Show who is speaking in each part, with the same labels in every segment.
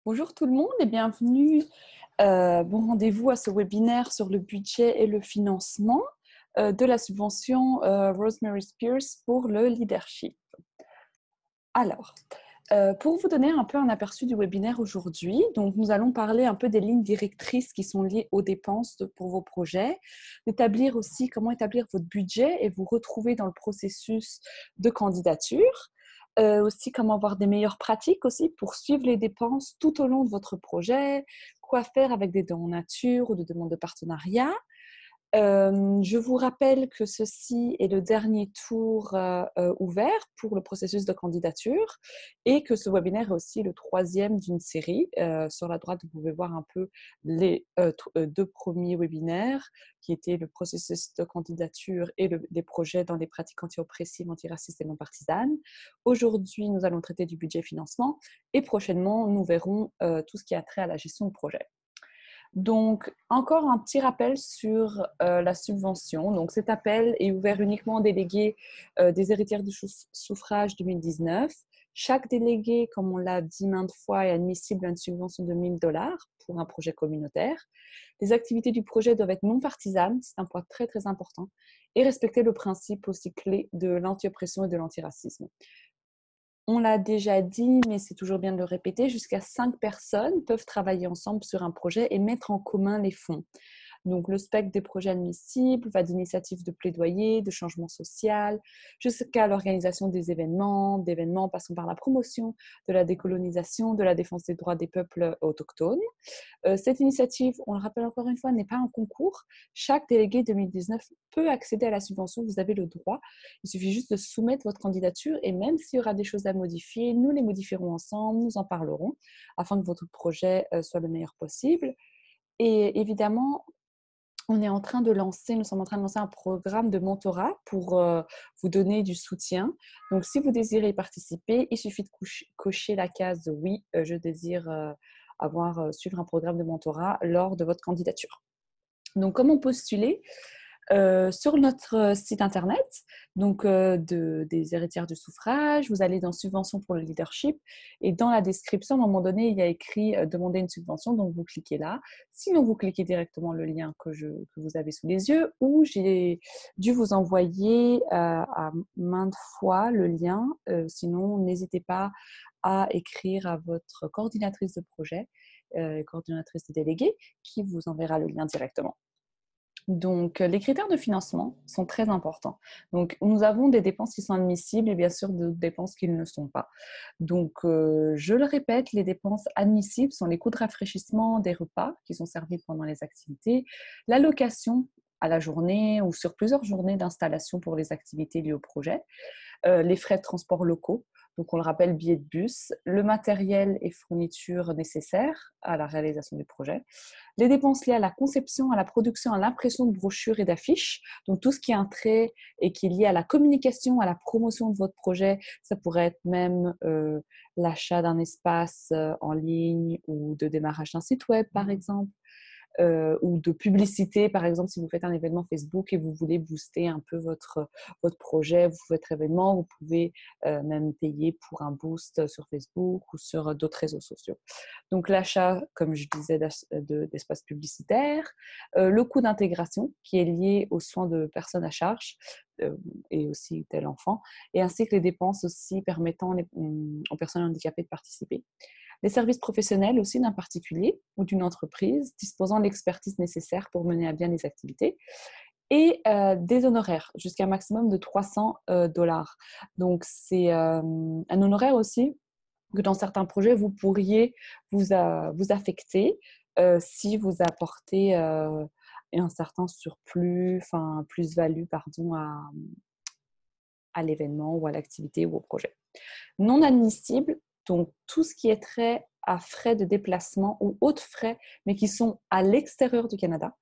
Speaker 1: Bonjour tout le monde et bienvenue. Bon rendez-vous à ce webinaire sur le budget et le financement de la subvention Rosemary Spears pour le leadership. Alors, pour vous donner un peu un aperçu du webinaire aujourd'hui, donc nous allons parler un peu des lignes directrices qui sont liées aux dépenses pour vos projets, d'établir aussi comment établir votre budget et vous retrouver dans le processus de candidature. Aussi comment avoir des meilleures pratiques aussi pour suivre les dépenses tout au long de votre projet, quoi faire avec des dons en nature ou des demandes de partenariat. Je vous rappelle que ceci est le dernier tour ouvert pour le processus de candidature et que ce webinaire est aussi le troisième d'une série. Sur la droite, vous pouvez voir un peu les deux premiers webinaires qui étaient le processus de candidature et les projets dans les pratiques anti-oppressives, antiracistes et non partisanes. Aujourd'hui, nous allons traiter du budget financement et prochainement, nous verrons tout ce qui a trait à la gestion de projet. Donc, encore un petit rappel sur la subvention. Donc, cet appel est ouvert uniquement aux délégués des héritières du suffrage 2019. Chaque délégué, comme on l'a dit maintes fois, est admissible à une subvention de 1 000 $ pour un projet communautaire. Les activités du projet doivent être non partisanes, c'est un point très très important, et respecter le principe aussi clé de l'anti-oppression et de l'antiracisme. On l'a déjà dit, mais c'est toujours bien de le répéter, jusqu'à 5 personnes peuvent travailler ensemble sur un projet et mettre en commun les fonds. Donc, le spectre des projets admissibles va d'initiatives de plaidoyer, de changement social, jusqu'à l'organisation d'événements passant par la promotion de la décolonisation, de la défense des droits des peuples autochtones. Cette initiative, on le rappelle encore une fois, n'est pas un concours. Chaque délégué 2019 peut accéder à la subvention, vous avez le droit. Il suffit juste de soumettre votre candidature et même s'il y aura des choses à modifier, nous les modifierons ensemble, nous en parlerons afin que votre projet soit le meilleur possible. Et évidemment, nous sommes en train de lancer un programme de mentorat pour vous donner du soutien. Donc, si vous désirez y participer, il suffit de cocher la case « Oui, je désire suivre un programme de mentorat » lors de votre candidature. Donc, comment postuler ? Sur notre site internet, donc des héritières du suffrage, vous allez dans subvention pour le leadership et dans la description, à un moment donné, il y a écrit demander une subvention, donc vous cliquez là. Sinon, vous cliquez directement le lien que vous avez sous les yeux ou j'ai dû vous envoyer à maintes fois le lien. Sinon, n'hésitez pas à écrire à votre coordinatrice de projet, coordinatrice de délégué, qui vous enverra le lien directement. Donc, les critères de financement sont très importants. Donc, nous avons des dépenses qui sont admissibles et bien sûr des dépenses qui ne le sont pas. Donc, je le répète, les dépenses admissibles sont les coûts de rafraîchissement des repas qui sont servis pendant les activités, la location à la journée ou sur plusieurs journées d'installation pour les activités liées au projet, les frais de transport locaux, donc on le rappelle, billets de bus, le matériel et fournitures nécessaires à la réalisation du projet, les dépenses liées à la conception, à la production, à l'impression de brochures et d'affiches, donc tout ce qui est un trait et qui est lié à la communication, à la promotion de votre projet, ça pourrait être même l'achat d'un espace en ligne ou de démarrage d'un site web par exemple. Ou de publicité, par exemple, si vous faites un événement Facebook et vous voulez booster un peu votre projet, votre événement, vous pouvez même payer pour un boost sur Facebook ou sur d'autres réseaux sociaux. Donc, l'achat, comme je disais, d'espaces publicitaires, le coût d'intégration qui est lié aux soins de personnes à charge et aussi tel enfant, et ainsi que les dépenses aussi permettant aux personnes handicapées de participer. Les services professionnels aussi d'un particulier ou d'une entreprise disposant de l'expertise nécessaire pour mener à bien les activités et des honoraires jusqu'à un maximum de 300 $. Donc, c'est un honoraire aussi que dans certains projets, vous pourriez vous affecter si vous apportez un certain surplus, enfin plus-value, pardon, à l'événement ou à l'activité ou au projet. Non admissible, donc tout ce qui est trait à frais de déplacement ou autres frais, mais qui sont à l'extérieur du Canada.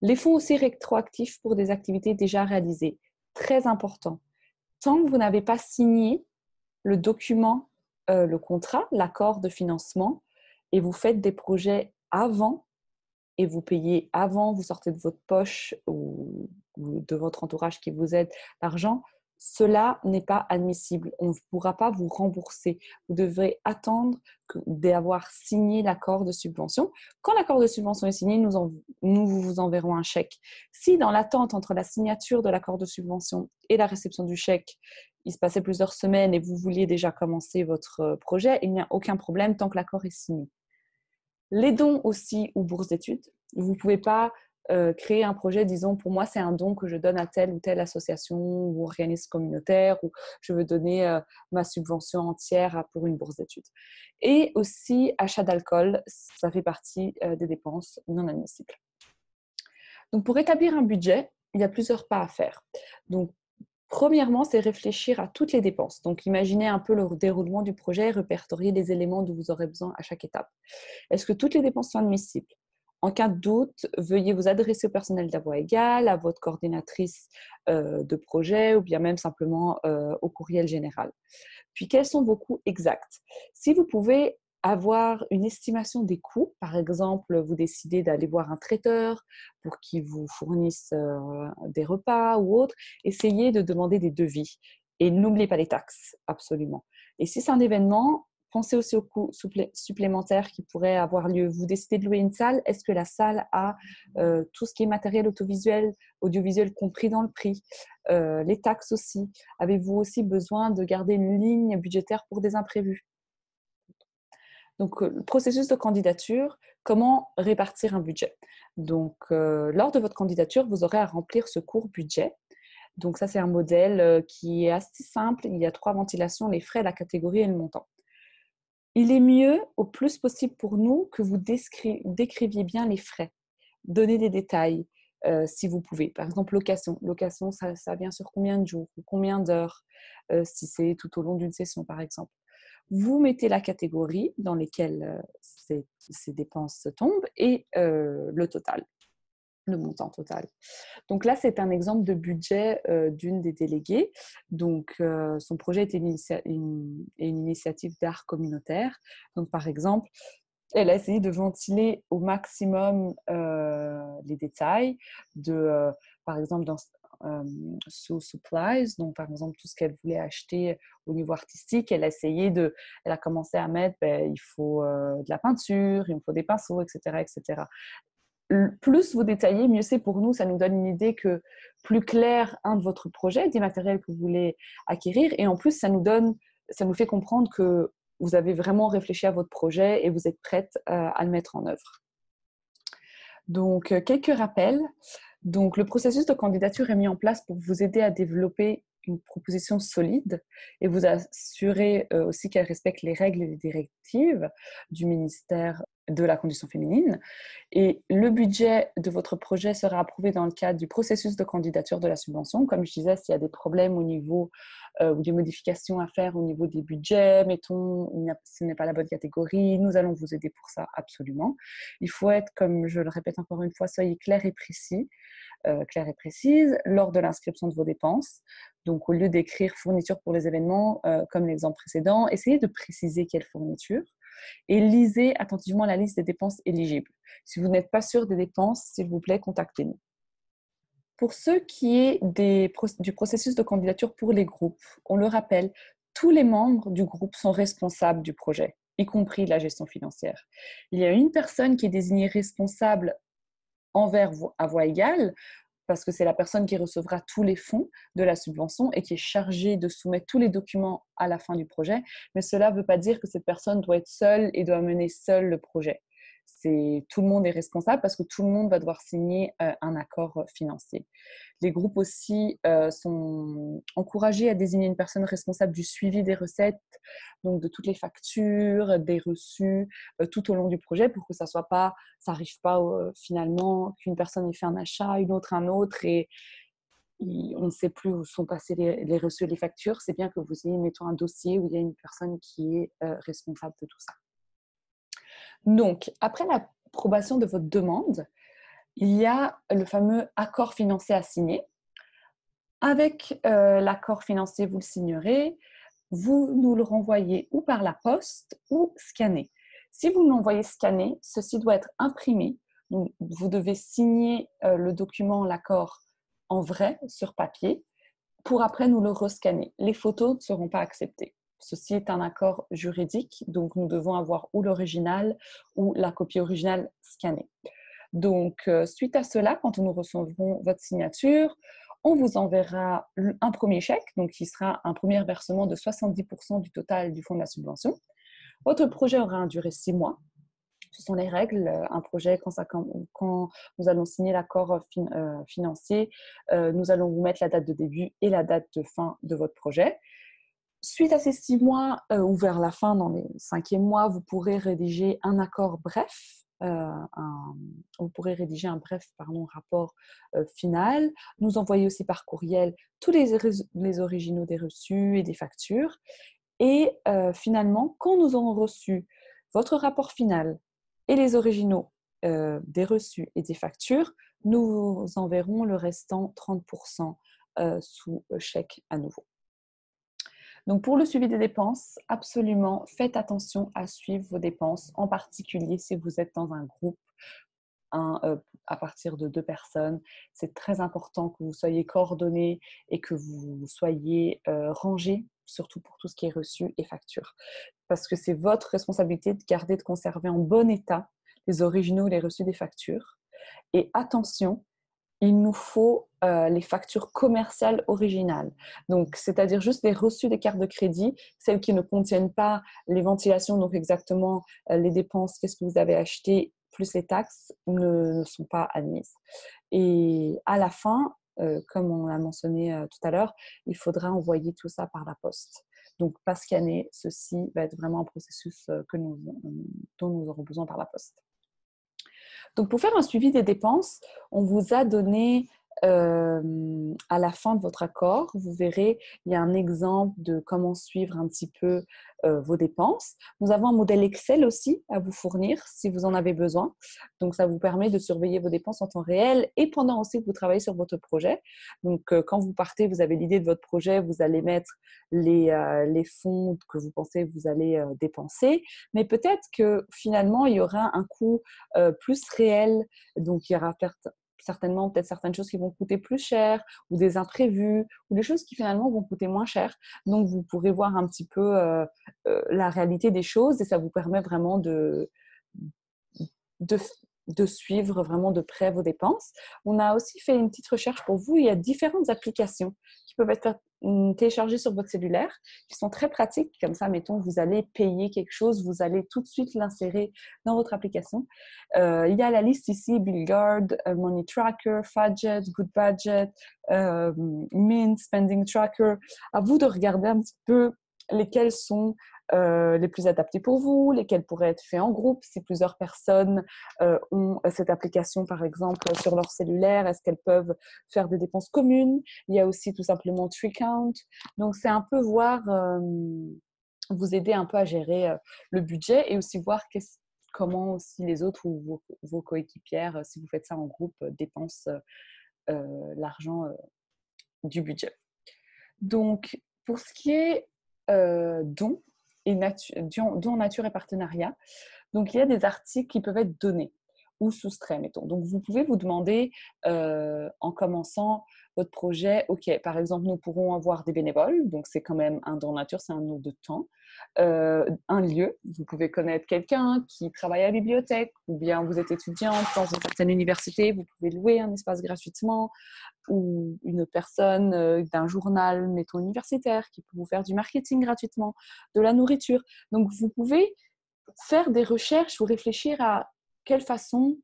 Speaker 1: Les fonds aussi rétroactifs pour des activités déjà réalisées. Très important. Tant que vous n'avez pas signé le document, le contrat, l'accord de financement, et vous faites des projets avant, et vous payez avant, vous sortez de votre poche ou de votre entourage qui vous aide l'argent, cela n'est pas admissible. On ne pourra pas vous rembourser. Vous devrez attendre d'avoir signé l'accord de subvention. Quand l'accord de subvention est signé, nous vous enverrons un chèque. Si dans l'attente entre la signature de l'accord de subvention et la réception du chèque, il se passait plusieurs semaines et vous vouliez déjà commencer votre projet, il n'y a aucun problème tant que l'accord est signé. Les dons aussi ou bourses d'études. Vous ne pouvez pas créer un projet, disons, pour moi, c'est un don que je donne à telle ou telle association ou organisme communautaire, ou je veux donner ma subvention entière pour une bourse d'études. Et aussi, achat d'alcool, ça fait partie des dépenses non admissibles. Donc, pour établir un budget, il y a plusieurs pas à faire. Donc, premièrement, c'est réfléchir à toutes les dépenses. Donc, imaginez un peu le déroulement du projet et répertorier les éléments dont vous aurez besoin à chaque étape. Est-ce que toutes les dépenses sont admissibles? En cas de doute, veuillez vous adresser au personnel de la voie égale, à votre coordinatrice de projet ou bien même simplement au courriel général. Puis, quels sont vos coûts exacts? Si vous pouvez avoir une estimation des coûts, par exemple, vous décidez d'aller voir un traiteur pour qu'il vous fournisse des repas ou autre, essayez de demander des devis. Et n'oubliez pas les taxes, absolument. Et si c'est un événement, pensez aussi aux coûts supplémentaires qui pourraient avoir lieu. Vous décidez de louer une salle, est-ce que la salle a tout ce qui est matériel audiovisuel compris dans le prix? Les taxes aussi. Avez-vous aussi besoin de garder une ligne budgétaire pour des imprévus? Donc, le processus de candidature, comment répartir un budget? Donc, lors de votre candidature, vous aurez à remplir ce court budget. Donc, ça, c'est un modèle qui est assez simple. Il y a 3 ventilations, les frais, la catégorie et le montant. Il est mieux, au plus possible pour nous, que vous décriviez bien les frais. Donnez des détails si vous pouvez. Par exemple, location. Location, ça vient sur combien de jours ou combien d'heures, si c'est tout au long d'une session, par exemple. Vous mettez la catégorie dans laquelle ces dépenses tombent et le total, le montant total. Donc là, c'est un exemple de budget d'une des déléguées. Donc, son projet était une initiative d'art communautaire. Donc, par exemple, elle a essayé de ventiler au maximum les détails par exemple, sous supplies, donc par exemple tout ce qu'elle voulait acheter au niveau artistique, elle a commencé à mettre, il faut de la peinture, il me faut des pinceaux, etc., etc. Plus vous détaillez, mieux c'est pour nous. Ça nous donne une idée plus claire de votre projet, des matériels que vous voulez acquérir, et en plus ça nous fait comprendre que vous avez vraiment réfléchi à votre projet et vous êtes prête à le mettre en œuvre. Donc, quelques rappels. Donc, le processus de candidature est mis en place pour vous aider à développer une proposition solide et vous assurer aussi qu'elle respecte les règles et les directives du ministère de la Condition féminine. Et le budget de votre projet sera approuvé dans le cadre du processus de candidature de la subvention. Comme je disais, s'il y a des problèmes au niveau ou des modifications à faire au niveau des budgets, mettons, ce n'est pas la bonne catégorie, nous allons vous aider pour ça, absolument. Il faut être, comme je le répète encore une fois, soyez clair et précis. Claire et précise lors de l'inscription de vos dépenses. Donc, au lieu d'écrire fourniture pour les événements, comme l'exemple précédent, essayez de préciser quelle fourniture et lisez attentivement la liste des dépenses éligibles. Si vous n'êtes pas sûr des dépenses, s'il vous plaît, contactez-nous. Pour ce qui est du processus de candidature pour les groupes, on le rappelle, tous les membres du groupe sont responsables du projet, y compris la gestion financière. Il y a une personne qui est désignée responsable à voix égale, parce que c'est la personne qui recevra tous les fonds de la subvention et qui est chargée de soumettre tous les documents à la fin du projet. Mais cela ne veut pas dire que cette personne doit être seule et doit mener seule le projet. Tout le monde est responsable parce que tout le monde va devoir signer un accord financier. Les groupes aussi sont encouragés à désigner une personne responsable du suivi des recettes, donc de toutes les factures, des reçus, tout au long du projet pour que ça n'arrive pas finalement qu'une personne ait fait un achat, une autre un autre et on ne sait plus où sont passés les reçus et les factures. C'est bien que vous ayez, mettons, un dossier où il y a une personne qui est responsable de tout ça. Donc, après l'approbation de votre demande, il y a le fameux accord financier à signer. Avec l'accord financier, vous le signerez, vous nous le renvoyez ou par la poste ou scanné. Si vous l'envoyez scanné, ceci doit être imprimé. Donc, vous devez signer le document, l'accord, en vrai, sur papier, pour après nous le rescanner. Les photos ne seront pas acceptées. Ceci est un accord juridique, donc nous devons avoir ou l'original ou la copie originale scannée. Donc, suite à cela, quand nous recevrons votre signature, on vous enverra un premier chèque, donc qui sera un premier versement de 70% du total du fonds de la subvention. Votre projet aura une durée 6 mois. Ce sont les règles. Un projet, quand nous allons signer l'accord financier, nous allons vous mettre la date de début et la date de fin de votre projet. Suite à ces 6 mois, ou vers la fin, dans les 5e mois, vous pourrez rédiger un accord bref. Vous pourrez rédiger un bref rapport final, nous envoyer aussi par courriel tous les originaux des reçus et des factures. Et finalement, quand nous aurons reçu votre rapport final et les originaux des reçus et des factures, nous vous enverrons le restant 30% sous chèque à nouveau. Donc, pour le suivi des dépenses, absolument, faites attention à suivre vos dépenses, en particulier si vous êtes dans un groupe à partir de 2 personnes. C'est très important que vous soyez coordonnés et que vous soyez rangés, surtout pour tout ce qui est reçu et facture. Parce que c'est votre responsabilité de garder, de conserver en bon état les originaux et les reçus des factures. Et attention, il nous faut les factures commerciales originales. Donc, c'est-à-dire juste les reçus des cartes de crédit, celles qui ne contiennent pas les ventilations, donc exactement les dépenses, qu'est-ce que vous avez acheté, plus les taxes, ne sont pas admises. Et à la fin, comme on l'a mentionné tout à l'heure, il faudra envoyer tout ça par la poste. Donc, pas scanner, ceci va être vraiment un processus dont nous aurons besoin par la poste. Donc, pour faire un suivi des dépenses, on vous a donné à la fin de votre accord, vous verrez, il y a un exemple de comment suivre un petit peu vos dépenses. Nous avons un modèle Excel aussi à vous fournir si vous en avez besoin. Donc, ça vous permet de surveiller vos dépenses en temps réel et pendant aussi que vous travaillez sur votre projet. Donc, quand vous partez, vous avez l'idée de votre projet, vous allez mettre les fonds que vous pensez que vous allez dépenser. Mais peut-être que finalement, il y aura un coût plus réel. Donc, il y aura certainement peut-être certaines choses qui vont coûter plus cher ou des imprévus ou des choses qui finalement vont coûter moins cher. Donc, vous pourrez voir un petit peu la réalité des choses et ça vous permet vraiment de suivre vraiment de près vos dépenses. On a aussi fait une petite recherche pour vous. Il y a différentes applications qui peuvent être téléchargées sur votre cellulaire, qui sont très pratiques. Comme ça, mettons, vous allez payer quelque chose, vous allez tout de suite l'insérer dans votre application. Il y a la liste ici, BillGuard, Money Tracker, Fudget, Good Budget, Mint, Spending Tracker. À vous de regarder un petit peu lesquels sont les plus adaptés pour vous, lesquels pourraient être faits en groupe. Si plusieurs personnes ont cette application, par exemple, sur leur cellulaire, est-ce qu'elles peuvent faire des dépenses communes? Il y a aussi tout simplement TreeCount. Donc, c'est un peu voir, vous aider un peu à gérer le budget et aussi voir comment aussi les autres ou vos coéquipières, si vous faites ça en groupe, dépensent l'argent du budget. Donc, pour ce qui est dons nature et partenariat, donc il y a des articles qui peuvent être donnés ou soustraits, mettons. Donc, vous pouvez vous demander, en commençant votre projet, OK, par exemple, nous pourrons avoir des bénévoles, donc c'est quand même un don nature, c'est un don de temps. Un lieu, vous pouvez connaître quelqu'un qui travaille à la bibliothèque ou bien vous êtes étudiante dans une certaine université, vous pouvez louer un espace gratuitement ou une personne d'un journal, mettons universitaire, qui peut vous faire du marketing gratuitement, de la nourriture. Donc, vous pouvez faire des recherches ou réfléchir à quelle façon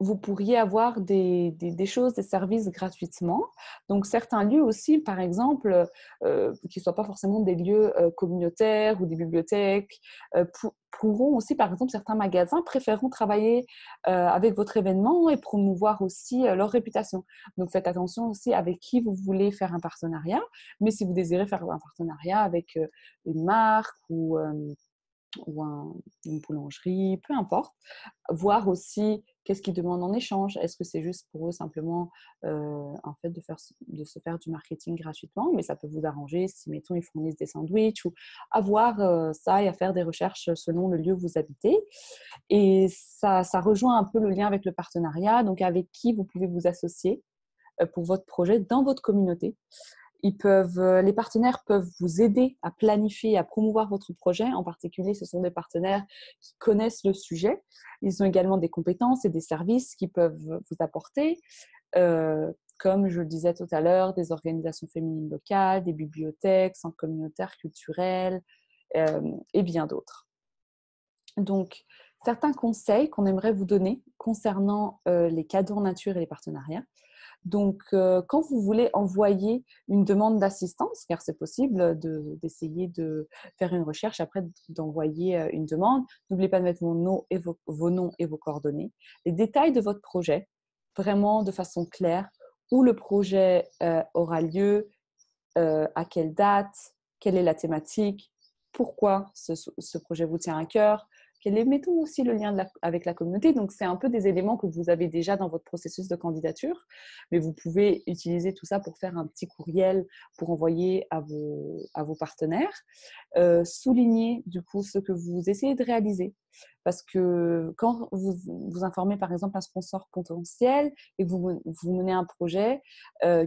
Speaker 1: vous pourriez avoir des choses, des services gratuitement. Donc, certains lieux aussi, par exemple, qui ne soient pas forcément des lieux communautaires ou des bibliothèques, pourront aussi, par exemple, certains magasins préféreront travailler avec votre événement et promouvoir aussi leur réputation. Donc, faites attention aussi avec qui vous voulez faire un partenariat. Mais si vous désirez faire un partenariat avec une marque ou une boulangerie, peu importe. Voir aussi qu'est-ce qu'ils demandent en échange. Est-ce que c'est juste pour eux simplement en fait de se faire du marketing gratuitement, mais ça peut vous arranger si, mettons, ils fournissent des sandwichs ou avoir ça et à faire des recherches selon le lieu où vous habitez. Et ça rejoint un peu le lien avec le partenariat, donc avec qui vous pouvez vous associer. pour votre projet dans votre communauté. Les partenaires peuvent vous aider à planifier, à promouvoir votre projet. En particulier, ce sont des partenaires qui connaissent le sujet. Ils ont également des compétences et des services qui peuvent vous apporter, comme je le disais tout à l'heure, des organisations féminines locales, des bibliothèques, centres communautaires, culturels et bien d'autres. Donc, certains conseils qu'on aimerait vous donner concernant les cadeaux en nature et les partenariats. Donc, quand vous voulez envoyer une demande d'assistance, car c'est possible d'essayer de faire une recherche, après d'envoyer une demande, n'oubliez pas de mettre vos noms et vos coordonnées, les détails de votre projet, vraiment de façon claire, où le projet aura lieu, à quelle date, quelle est la thématique, pourquoi ce projet vous tient à cœur, mettons aussi le lien avec la communauté. Donc, c'est un peu des éléments que vous avez déjà dans votre processus de candidature, mais vous pouvez utiliser tout ça pour faire un petit courriel pour envoyer à vos partenaires. Souligner, du coup, ce que vous essayez de réaliser. Parce que quand vous informez, par exemple, un sponsor potentiel et que vous menez un projet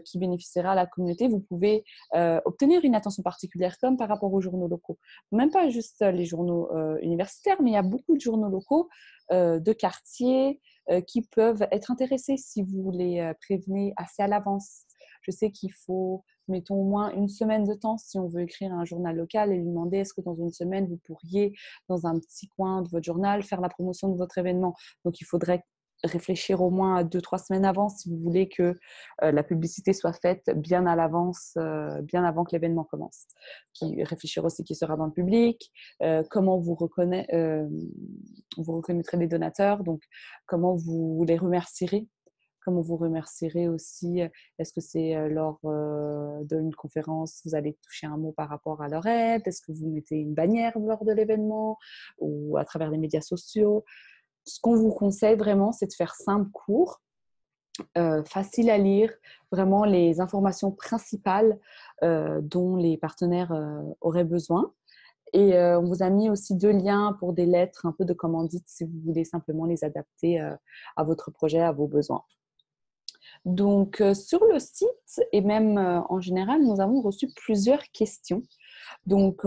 Speaker 1: qui bénéficiera à la communauté, vous pouvez obtenir une attention particulière, comme par rapport aux journaux locaux. Même pas juste les journaux universitaires, mais il y a beaucoup de journaux locaux de quartier qui peuvent être intéressés si vous les prévenez assez à l'avance. Je sais qu'il faut, mettons, au moins une semaine de temps si on veut écrire un journal local et lui demander est-ce que dans une semaine, vous pourriez, dans un petit coin de votre journal, faire la promotion de votre événement. Donc, il faudrait réfléchir au moins à 2-3 semaines avant si vous voulez que la publicité soit faite bien à l'avance, bien avant que l'événement commence. Réfléchir aussi qui sera dans le public, comment vous reconnaîtrez les donateurs, donc comment vous les remercierez. Comment vous remercierez aussi. Est-ce que c'est lors d'une conférence, vous allez toucher un mot par rapport à leur aide? Est-ce que vous mettez une bannière lors de l'événement ou à travers les médias sociaux? Ce qu'on vous conseille vraiment, c'est de faire simple, court, facile à lire, vraiment les informations principales dont les partenaires auraient besoin. Et on vous a mis aussi 2 liens pour des lettres un peu de commandite si vous voulez simplement les adapter à votre projet, à vos besoins. Donc, sur le site et même en général, nous avons reçu plusieurs questions. Donc,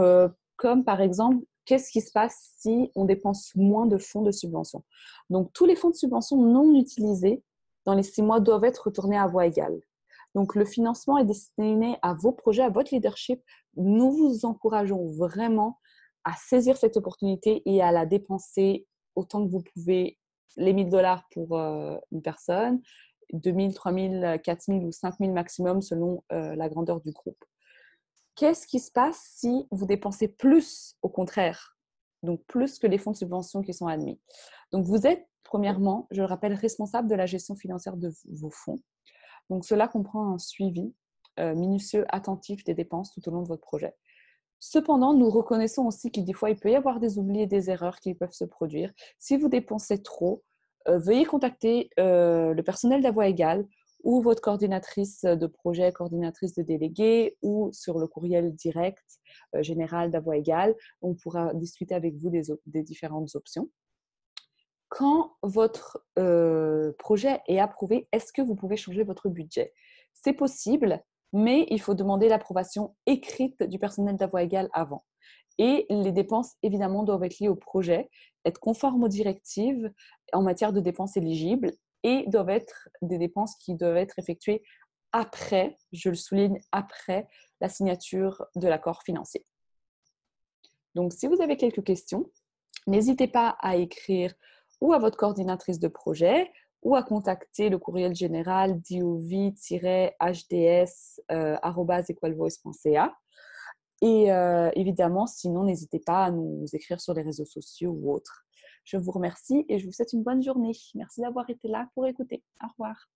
Speaker 1: comme par exemple, qu'est-ce qui se passe si on dépense moins de fonds de subvention? Donc, tous les fonds de subvention non utilisés dans les 6 mois doivent être retournés à voie égale. Donc, le financement est destiné à vos projets, à votre leadership. Nous vous encourageons vraiment à saisir cette opportunité et à la dépenser autant que vous pouvez. Les $1 000 pour une personne, 2 000, 3 000, 4 000 ou 5 000 maximum selon la grandeur du groupe. Qu'est-ce qui se passe si vous dépensez plus, au contraire? Donc, plus que les fonds de subvention qui sont admis. Donc, vous êtes, premièrement, je le rappelle, responsable de la gestion financière de vos fonds. Donc, cela comprend un suivi minutieux, attentif des dépenses tout au long de votre projet. Cependant, nous reconnaissons aussi qu'il des fois, il peut y avoir des oublis et des erreurs qui peuvent se produire. Si vous dépensez trop, veuillez contacter le personnel d'À Voix Égale ou votre coordinatrice de projet, coordinatrice de délégués, ou sur le courriel direct général d'À Voix Égale. On pourra discuter avec vous des différentes options. Quand votre projet est approuvé, est-ce que vous pouvez changer votre budget? C'est possible, mais il faut demander l'approbation écrite du personnel d'À Voix Égale avant. Et les dépenses, évidemment, doivent être liées au projet, être conformes aux directives en matière de dépenses éligibles et doivent être des dépenses qui doivent être effectuées après, je le souligne, après la signature de l'accord financier. Donc, si vous avez quelques questions, n'hésitez pas à écrire ou à votre coordinatrice de projet ou à contacter le courriel général dov-hds@equalvoice.ca. Et évidemment, sinon, n'hésitez pas à nous écrire sur les réseaux sociaux ou autres. Je vous remercie et je vous souhaite une bonne journée. Merci d'avoir été là pour écouter. Au revoir.